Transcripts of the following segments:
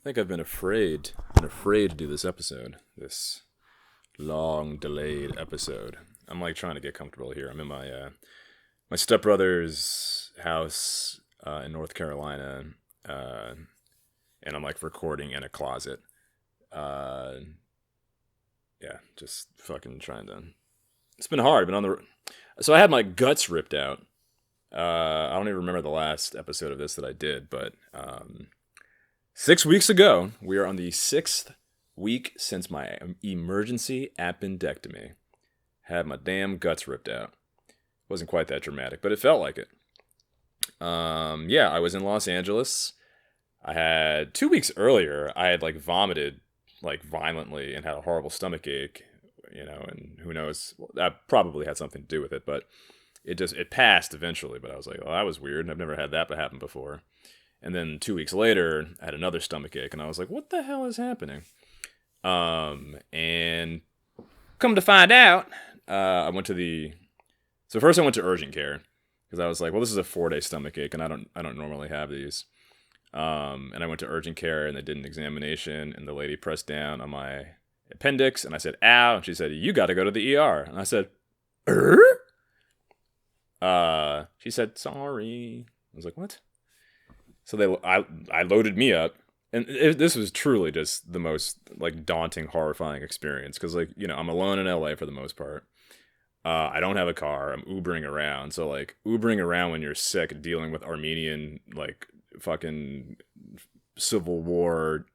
think I've been afraid to do this episode. This long delayed episode. I'm like trying to get comfortable here. I'm in my stepbrother's house in North Carolina, and I'm like recording in a closet. Yeah, just fucking trying to. It's been hard. So I had my guts ripped out. I don't even remember the last episode of this that I did, but 6 weeks ago, we are on the 6th week since my emergency appendectomy. Had my damn guts ripped out. Wasn't quite that dramatic, but it felt like it. Yeah, I was in Los Angeles. I had 2 weeks earlier, I had like vomited like violently and had a horrible stomach ache, and who knows, that probably had something to do with it, but it passed eventually. But I was like, oh, that was weird. I've never had that happen before. And then 2 weeks later, I had another stomach ache, and I was like, what the hell is happening? And come to find out, I went to first I went to urgent care, because I was like, well, this is a 4-day stomach ache, and I don't normally have these. And I went to urgent care, and they did an examination, and the lady pressed down on my appendix, and I said, ow, and she said, you got to go to the ER. And I said, she said, sorry. I was like, what? So I loaded me up, and this was truly just the most like daunting, horrifying experience, because I'm alone in LA for the most part. I don't have a car. I'm Ubering around. So like Ubering around when you're sick, dealing with Armenian like fucking Civil War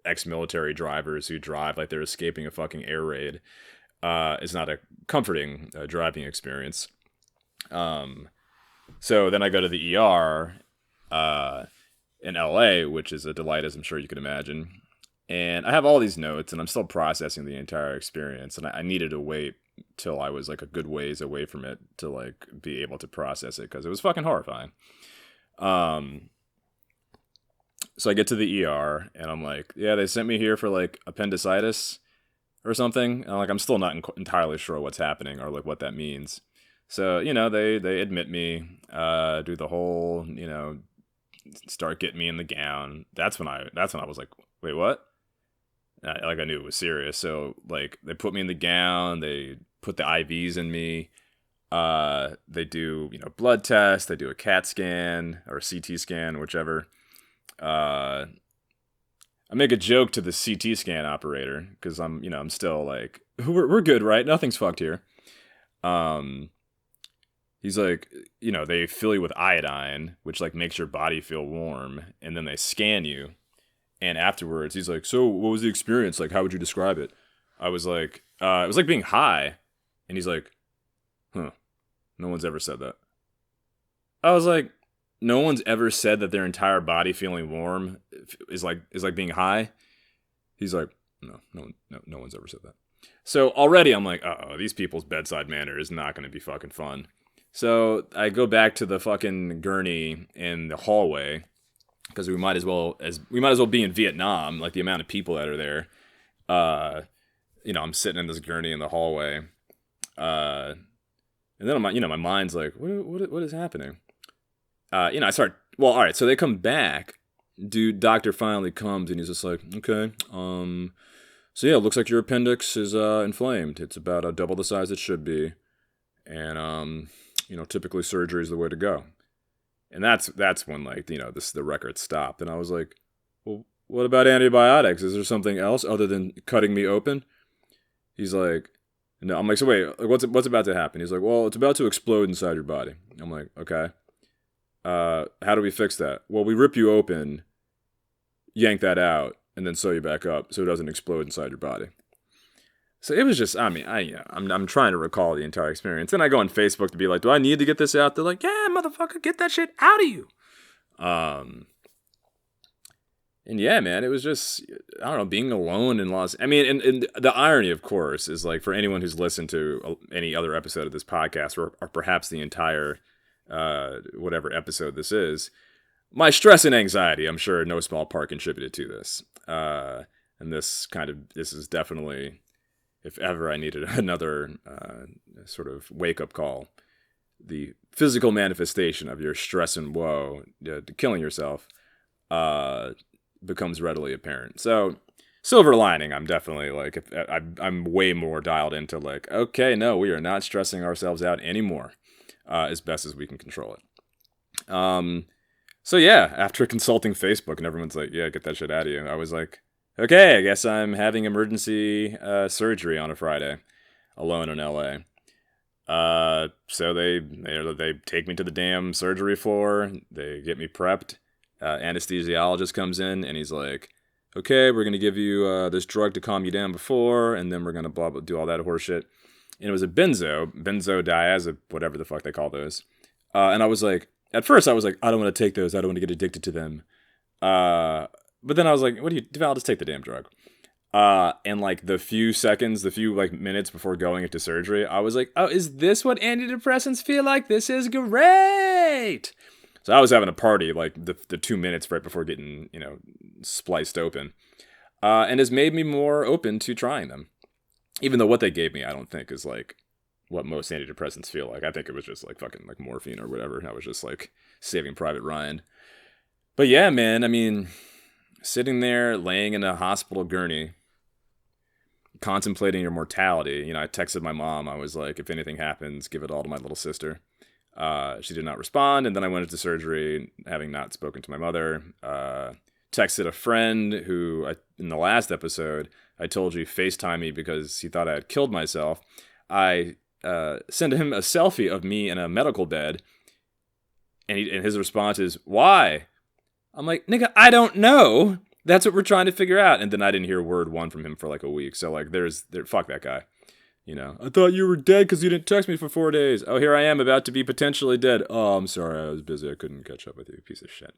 ex-military drivers who drive like they're escaping a fucking air raid is not a comforting driving experience. So then I go to the ER in LA, which is a delight, as I'm sure you can imagine. And I have all these notes, and I'm still processing the entire experience. And I needed to wait till I was like a good ways away from it to like be able to process it, because it was fucking horrifying. So I get to the ER, and I'm like, yeah, they sent me here for like appendicitis or something. And I'm still not entirely sure what's happening or like what that means. So, they admit me, do the whole, start getting me in the gown. That's when I was like, wait, what? I knew it was serious. So like they put me in the gown, they put the IVs in me. They do, blood tests, they do a CAT scan or a CT scan, whichever. I make a joke to the CT scan operator, because I'm still like, we're good, right? Nothing's fucked here. He's like, they fill you with iodine, which like makes your body feel warm, and then they scan you. And afterwards, he's like, so what was the experience? Like, how would you describe it? I was like, it was like being high. And he's like, huh, no one's ever said that. I was like, no one's ever said that their entire body feeling warm is like being high. He's like, no one's ever said that. So already I'm like, these people's bedside manner is not going to be fucking fun. So I go back to the fucking gurney in the hallway, because we might as well be in Vietnam, like the amount of people that are there. I'm sitting in this gurney in the hallway, and then my mind's like, what is happening? I start. Well, all right. So they come back. Doctor finally comes, and he's just like, okay. So yeah, it looks like your appendix is inflamed. It's about double the size it should be, and typically surgery is the way to go. And that's when like the record stopped, and I was like, well, what about antibiotics? Is there something else other than cutting me open? He's like, no. I'm like, so wait, what's about to happen? He's like, well, it's about to explode inside your body. I'm like, okay. How do we fix that? Well, we rip you open, yank that out, and then sew you back up so it doesn't explode inside your body. So it was just, I'm trying to recall the entire experience. Then I go on Facebook to be like, do I need to get this out? They're like, yeah, motherfucker, get that shit out of you. And yeah, man, it was just, I don't know, being alone in Los. I mean, and the irony, of course, is like for anyone who's listened to any other episode of this podcast, or perhaps the entire whatever episode this is, my stress and anxiety, I'm sure, in no small part contributed to this. And this is definitely, if ever I needed another sort of wake-up call, the physical manifestation of your stress and woe, killing yourself, becomes readily apparent. So, silver lining, I'm definitely like, I'm way more dialed into like, okay, no, we are not stressing ourselves out anymore, as best as we can control it. So yeah, after consulting Facebook and everyone's like, yeah, get that shit out of you, I was like, okay, I guess I'm having emergency surgery on a Friday, alone in LA. So they take me to the damn surgery floor. They get me prepped. Anesthesiologist comes in and he's like, okay, we're gonna give you this drug to calm you down before, and then we're gonna blah blah do all that horseshit. And it was a benzodiazepine, whatever the fuck they call those. And I was like, at first I was like, I don't want to take those. I don't want to get addicted to them. But then I was like, Duval, just take the damn drug. And like the few like minutes before going into surgery, I was like, oh, is this what antidepressants feel like? This is great. So I was having a party like the 2 minutes right before getting, spliced open. And has made me more open to trying them. Even though what they gave me, I don't think is like what most antidepressants feel like. I think it was just like fucking like morphine or whatever. I was just like Saving Private Ryan. But yeah, man, I mean, sitting there laying in a hospital gurney, contemplating your mortality. I texted my mom. I was like, if anything happens, give it all to my little sister. She did not respond, and then I went into surgery, having not spoken to my mother. Texted a friend who, in the last episode, I told you FaceTime me because he thought I had killed myself. I sent him a selfie of me in a medical bed, and his response is, why? I'm like, nigga, I don't know. That's what we're trying to figure out. And then I didn't hear word one from him for like a week. So like, fuck that guy. I thought you were dead because you didn't text me for 4 days. Oh, here I am about to be potentially dead. Oh, I'm sorry. I was busy. I couldn't catch up with you, piece of shit.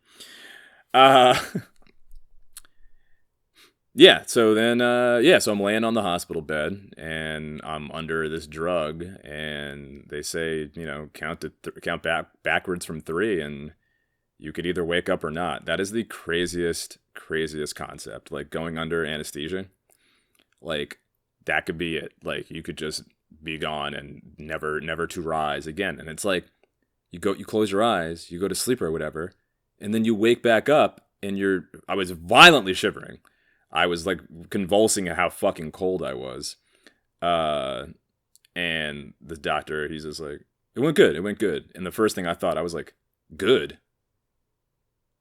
Yeah. So then, so I'm laying on the hospital bed and I'm under this drug and they say, count backwards from 3 and you could either wake up or not. That is the craziest concept. Like going under anesthesia. Like that could be it. Like you could just be gone and never to rise again. And it's like you close your eyes, you go to sleep or whatever, and then you wake back up and I was violently shivering. I was like convulsing at how fucking cold I was. And the doctor, he's just like, it went good. And the first thing I thought, I was like, good?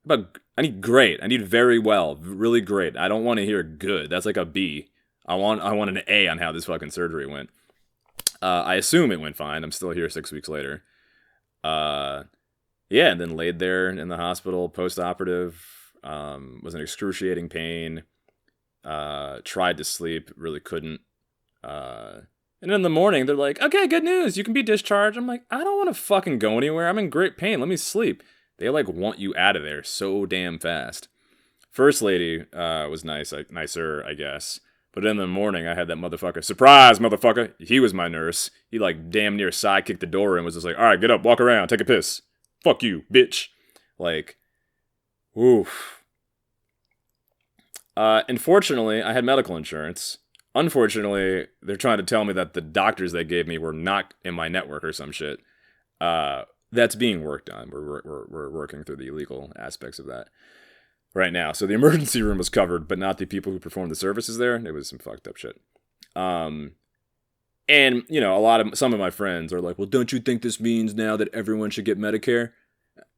I need great. I need very well, really great. I don't want to hear good. That's like a B. I want an A on how this fucking surgery went. I assume it went fine. I'm still here 6 weeks later. And then laid there in the hospital post-operative. Was in excruciating pain. Tried to sleep, really couldn't. And in the morning, they're like, okay, good news. You can be discharged. I'm like, I don't want to fucking go anywhere. I'm in great pain. Let me sleep. They like want you out of there so damn fast. First lady was nicer, I guess. But in the morning, I had that motherfucker. Surprise, motherfucker! He was my nurse. He like damn near sidekicked the door and was just like, all right, get up, walk around, take a piss. Fuck you, bitch. Like, oof. Unfortunately, I had medical insurance. Unfortunately, they're trying to tell me that the doctors they gave me were not in my network or some shit. That's being worked on. We're working through the legal aspects of that right now. So the emergency room was covered, but not the people who performed the services there. It was some fucked up shit. And some of my friends are like, well, don't you think this means now that everyone should get Medicare?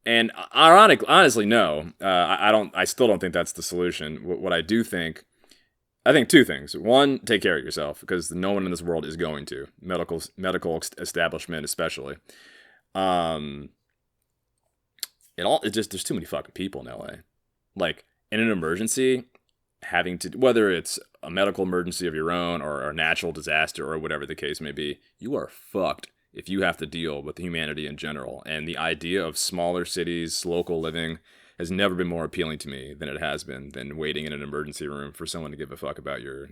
And honestly, no. I still don't think that's the solution. What I do think, I think two things. One, take care of yourself because no one in this world is going to. Medical establishment especially. There's too many fucking people in LA. Like in an emergency, having to, whether it's a medical emergency of your own or a natural disaster or whatever the case may be, you are fucked if you have to deal with humanity in general. And the idea of smaller cities, local living, has never been more appealing to me than it has been than waiting in an emergency room for someone to give a fuck about your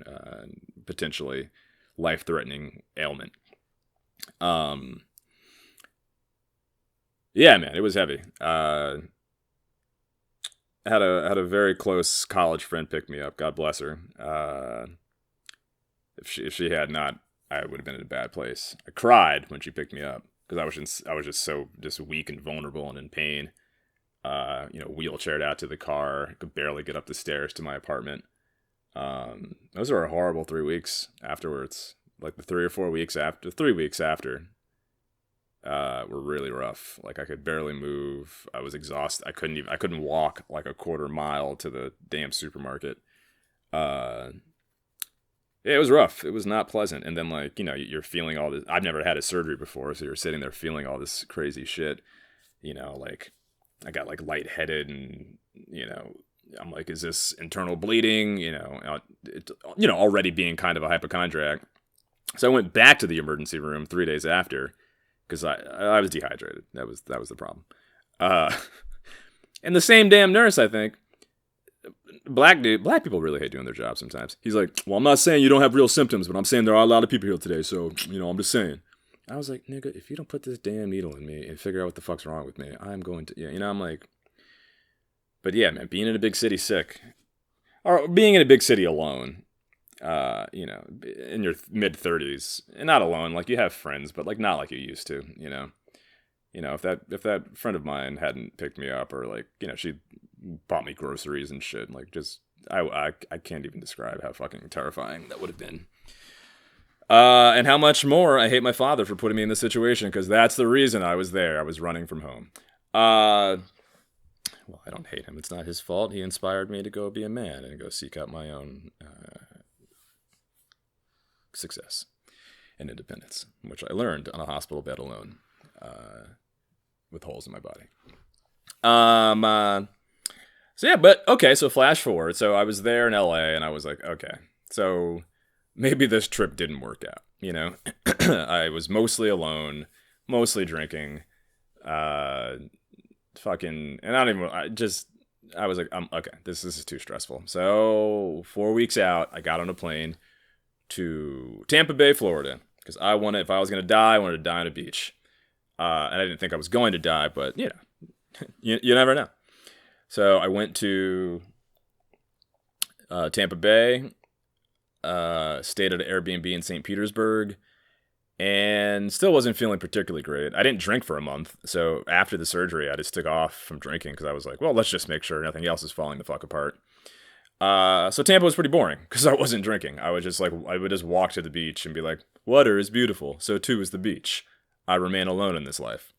potentially life-threatening ailment. Yeah, man, it was heavy. I had a very close college friend pick me up. God bless her. If she had not, I would have been in a bad place. I cried when she picked me up because I was just so weak and vulnerable and in pain. wheelchaired out to the car. Could barely get up the stairs to my apartment. Those were a horrible 3 weeks afterwards. Like the 3 weeks after, were really rough. Like I could barely move. I was exhausted. I couldn't walk like a quarter mile to the damn supermarket. Uh, it was rough. It was not pleasant. And then you're feeling all this. I've never had a surgery before, so you're sitting there feeling all this crazy shit. Like I got like lightheaded and I'm like, is this internal bleeding? Already being kind of a hypochondriac. So I went back to the emergency room 3 days after because I was dehydrated. That was the problem. And the same damn nurse, I think, black people really hate doing their job sometimes. He's like, well, I'm not saying you don't have real symptoms, but I'm saying there are a lot of people here today, so, I'm just saying. I was like, nigga, if you don't put this damn needle in me and figure out what the fuck's wrong with me, I'm going to, I'm like, but yeah, man, being in a big city sick, or being in a big city alone, in your mid-30s, and not alone, like you have friends, but like not like you used to, if that friend of mine hadn't picked me up or like, she bought me groceries and shit, like just, I can't even describe how fucking terrifying that would have been. And how much more I hate my father for putting me in this situation, because that's the reason I was there. I was running from home. Well, I don't hate him. It's not his fault. He inspired me to go be a man and go seek out my own success and independence, which I learned on a hospital bed alone, with holes in my body. So yeah, but okay, so flash forward. So I was there in LA and I was like, okay, so maybe this trip didn't work out, I was mostly alone, mostly drinking, and I was like, okay, this is too stressful. So 4 weeks out, I got on a plane to Tampa Bay, Florida, because if I was going to die, I wanted to die on a beach. And I didn't think I was going to die, but you never know. So I went to Tampa Bay, stayed at an Airbnb in St. Petersburg, and still wasn't feeling particularly great. I didn't drink for a month, so after the surgery, I just took off from drinking because I was like, well, let's just make sure nothing else is falling the fuck apart. So Tampa was pretty boring because I wasn't drinking. I would just walk to the beach and be like, water is beautiful, so too is the beach. I remain alone in this life.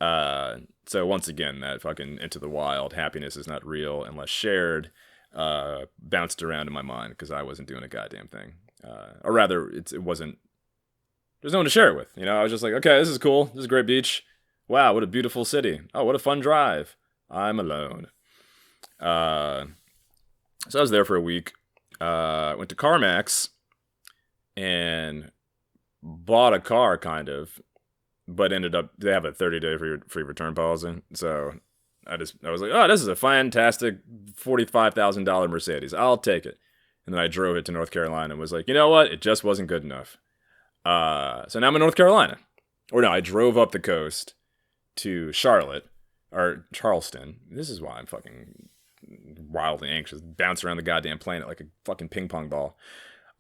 So once again, that fucking into the wild, happiness is not real unless shared, bounced around in my mind because I wasn't doing a goddamn thing. Or rather, it wasn't, there's no one to share it with. I was just like, okay, this is cool. This is a great beach. Wow, what a beautiful city. Oh, what a fun drive. I'm alone. So I was there for a week. Went to CarMax and bought a car, kind of, but ended up, they have a 30-day free return policy. So I was like, oh, this is a fantastic $45,000 Mercedes. I'll take it. And then I drove it to North Carolina and was like, you know what? It just wasn't good enough. So now I'm in North Carolina. Or no, I drove up the coast to Charlotte, or Charleston. This is why I'm fucking wildly anxious. Bounce around the goddamn planet like a fucking ping pong ball.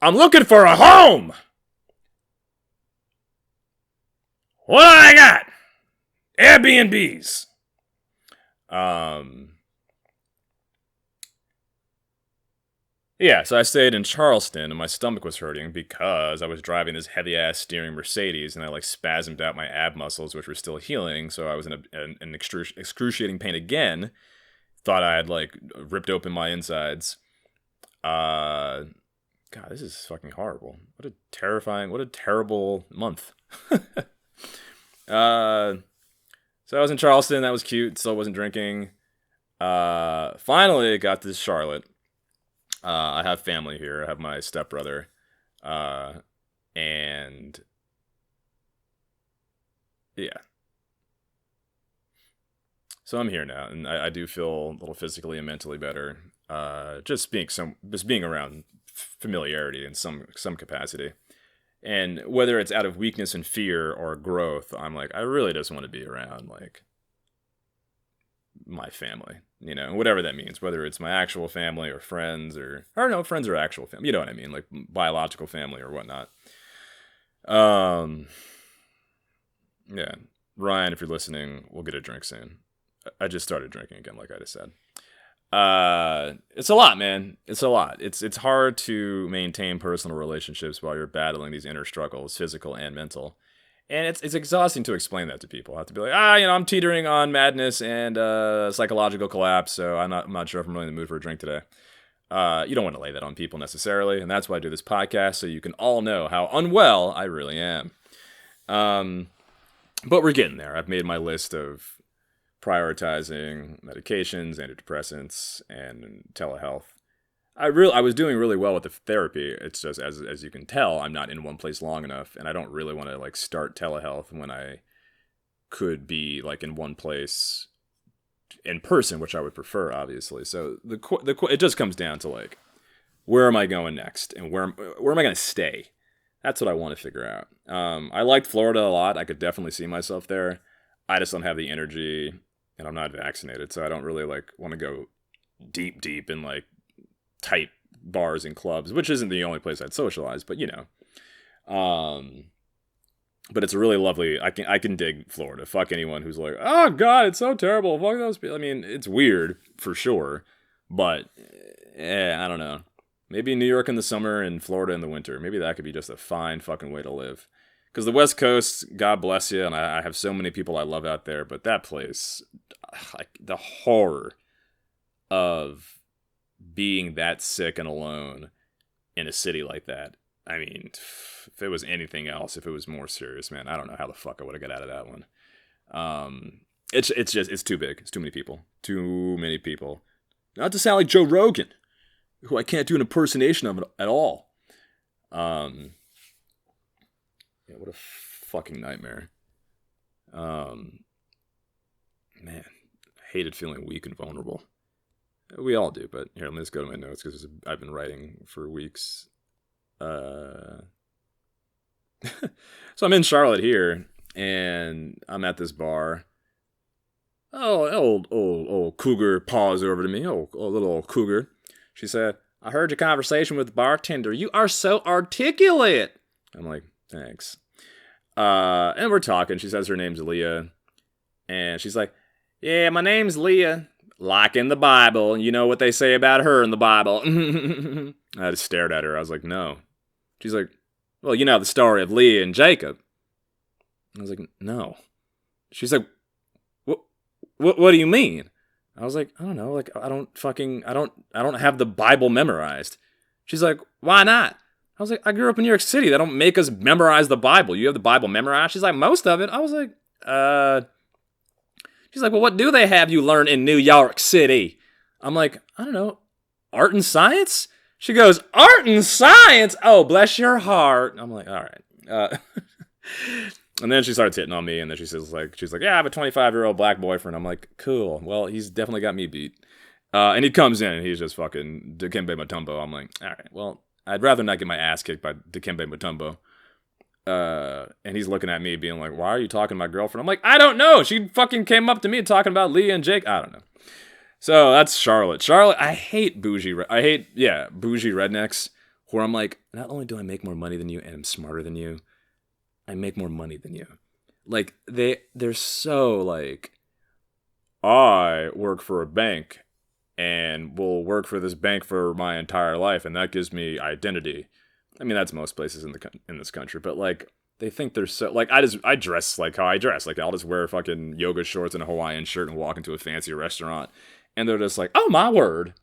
I'm looking for a home! What do I got? Airbnbs. Yeah, so I stayed in Charleston and my stomach was hurting because I was driving this heavy-ass steering Mercedes and I spasmed out my ab muscles, which were still healing, so I was in an excruciating pain again. Thought I had, ripped open my insides. God, this is fucking horrible. What a terrible month. So I was in Charleston, that was cute, still wasn't drinking. Finally got to Charlotte. I have family here. I have my stepbrother, and yeah. So I'm here now, and I do feel a little physically and mentally better. Just being around familiarity in some capacity, and whether it's out of weakness and fear or growth, I'm like, I really just want to be around my family, whatever that means, whether it's my actual family or friends or no, friends or actual family, you know what I mean, like biological family or whatnot. Yeah, Ryan, if you're listening, we'll get a drink soon. I just started drinking again, like I just said. It's a lot, man. It's a lot. It's hard to maintain personal relationships while you're battling these inner struggles, physical and mental. And it's exhausting to explain that to people. I have to be like, I'm teetering on madness and psychological collapse, so I'm not sure if I'm really in the mood for a drink today. You don't want to lay that on people necessarily, and that's why I do this podcast, so you can all know how unwell I really am. But we're getting there. I've made my list of prioritizing medications, antidepressants, and telehealth. I was doing really well with the therapy. It's just, as you can tell, I'm not in one place long enough, and I don't really want to like start telehealth when I could be like in one place in person, which I would prefer, obviously. So it just comes down to like, where am I going next, and where am I going to stay? That's what I want to figure out. I liked Florida a lot. I could definitely see myself there. I just don't have the energy, and I'm not vaccinated, so I don't really like want to go deep in like tight bars and clubs, which isn't the only place I'd socialize, but you know. But it's a really lovely. I can dig Florida. Fuck anyone who's like, oh god, it's so terrible. Fuck those people. I mean, it's weird for sure, but I don't know. Maybe New York in the summer and Florida in the winter. Maybe that could be just a fine fucking way to live. Because the West Coast, God bless you, and I have so many people I love out there, but that place, like the horror of being that sick and alone in a city like that. I mean, if it was anything else, if it was more serious, man, I don't know how the fuck I would have got out of that one. It's too big. It's too many people. Too many people. Not to sound like Joe Rogan, who I can't do an impersonation of at all. Yeah, what a fucking nightmare. Man, I hated feeling weak and vulnerable. We all do, but here, let me just go to my notes because I've been writing for weeks. So I'm in Charlotte here, and I'm at this bar. Oh, old cougar paws over to me. Oh, little old cougar. She said, I heard your conversation with the bartender. You are so articulate. I'm like, thanks. And we're talking. She says her name's Leah. And she's like, yeah, my name's Leah. Like in the Bible. You know what they say about her in the Bible. I just stared at her. I was like, no. She's like, well, you know the story of Leah and Jacob. I was like, no. She's like, what do you mean? I was like, I don't know. Like, I don't have the Bible memorized. She's like, why not? I was like, I grew up in New York City. They don't make us memorize the Bible. You have the Bible memorized? She's like, most of it. I was like, She's like, well, what do they have you learn in New York City? I'm like, I don't know. Art and science? She goes, art and science? Oh, bless your heart. I'm like, all right. And then she starts hitting on me, and then she's like, yeah, I have a 25-year-old black boyfriend. I'm like, cool. Well, he's definitely got me beat. And he comes in, and he's just fucking Dikembe Mutombo. I'm like, all right, well, I'd rather not get my ass kicked by Dikembe Mutombo. And he's looking at me being like, why are you talking to my girlfriend? I'm like, I don't know. She fucking came up to me talking about Leah and Jake. I don't know. So that's Charlotte. I hate bougie rednecks where I'm like, not only do I make more money than you and I'm smarter than you, I make more money than you. Like, they're so like, I work for a bank and will work for this bank for my entire life, and that gives me identity. I mean, that's most places in this country, but like, they think they're so, like, I dress like how I dress. Like, I'll just wear fucking yoga shorts and a Hawaiian shirt and walk into a fancy restaurant, and they're just like, oh my word.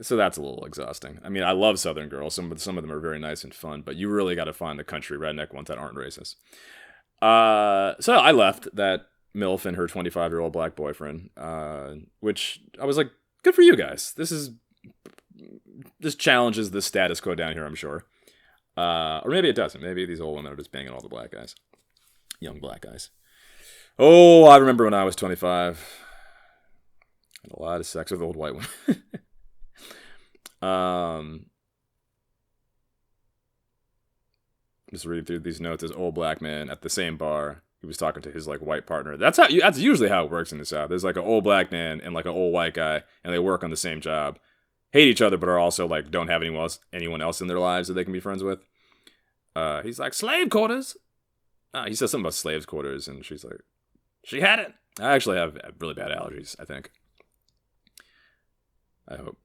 So that's a little exhausting. I mean, I love Southern girls. Some of them are very nice and fun, but you really got to find the country redneck ones that aren't racist. So I left that MILF and her 25-year-old black boyfriend, which I was like, good for you guys. This challenges the status quo down here, I'm sure. Or maybe it doesn't. Maybe these old women are just banging all the black guys. Young black guys. Oh, I remember when I was 25. I had a lot of sex with old white women. Just reading through these notes. This old black man at the same bar, he was talking to his like white partner. That's usually how it works in the South. There's like an old black man and like an old white guy, and they work on the same job, hate each other, but are also like don't have anyone else in their lives that they can be friends with. He's like, slave quarters. He says something about slaves quarters, and she's like, She had it. I actually have really bad allergies, I think. I hope.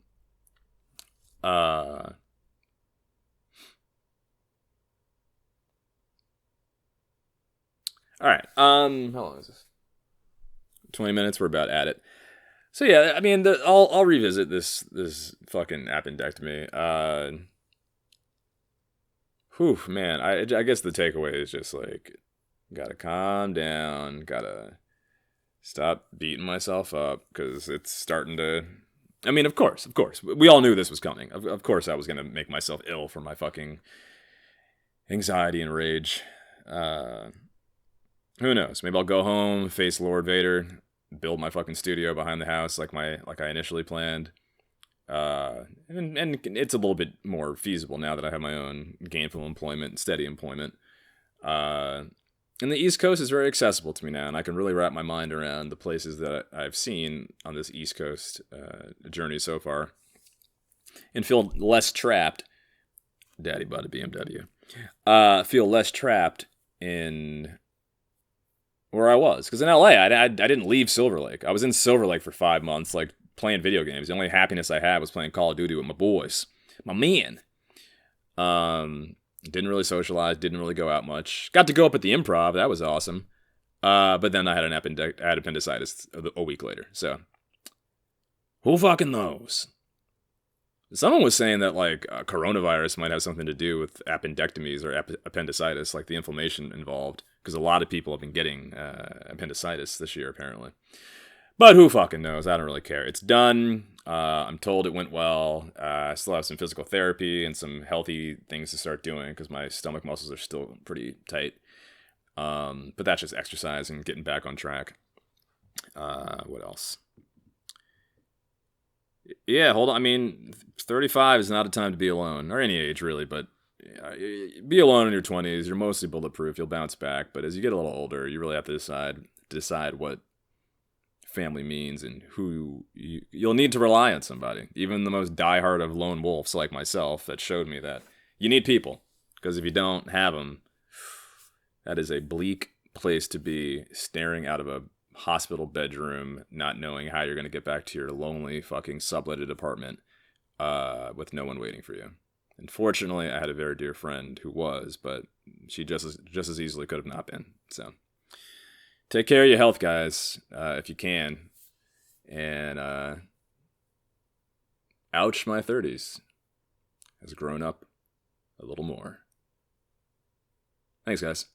All right. How long is this? 20 minutes. We're about at it. So yeah, I mean, I'll revisit this fucking appendectomy. Whew, man. I guess the takeaway is just like, gotta calm down. Gotta stop beating myself up because it's starting to. I mean, of course, we all knew this was coming. Of course, I was gonna make myself ill from my fucking anxiety and rage. Who knows? Maybe I'll go home, face Lord Vader, build my fucking studio behind the house like I initially planned. And it's a little bit more feasible now that I have my own gainful employment, steady employment. And the East Coast is very accessible to me now, and I can really wrap my mind around the places that I've seen on this East Coast journey so far, and feel less trapped. Daddy bought a BMW. Feel less trapped in where I was, because in LA, I didn't leave Silver Lake. I was in Silver Lake for 5 months, like playing video games. The only happiness I had was playing Call of Duty with my boys, my man. Didn't really socialize, didn't really go out much. Got to go up at the Improv, that was awesome. But then I had appendicitis a week later. So, who fucking knows? Someone was saying that like coronavirus might have something to do with appendectomies or appendicitis, like the inflammation involved, because a lot of people have been getting appendicitis this year apparently. But who fucking knows? I don't really care. It's done. I'm told it went well. I still have some physical therapy and some healthy things to start doing because my stomach muscles are still pretty tight. But that's just exercise and getting back on track. What else? Yeah, hold on. I mean, 35 is not a time to be alone, or any age really, but be alone in your 20s. You're mostly bulletproof. You'll bounce back. But as you get a little older, you really have to decide what family means and who you'll need to rely on somebody. Even the most diehard of lone wolves like myself, that showed me that you need people, because if you don't have them, that is a bleak place to be, staring out of a hospital bedroom, not knowing how you're going to get back to your lonely fucking subletted apartment with no one waiting for you. Unfortunately, I had a very dear friend who was, but she just as easily could have not been. So take care of your health, guys, if you can. And ouch, my 30s has grown up a little more. Thanks, guys.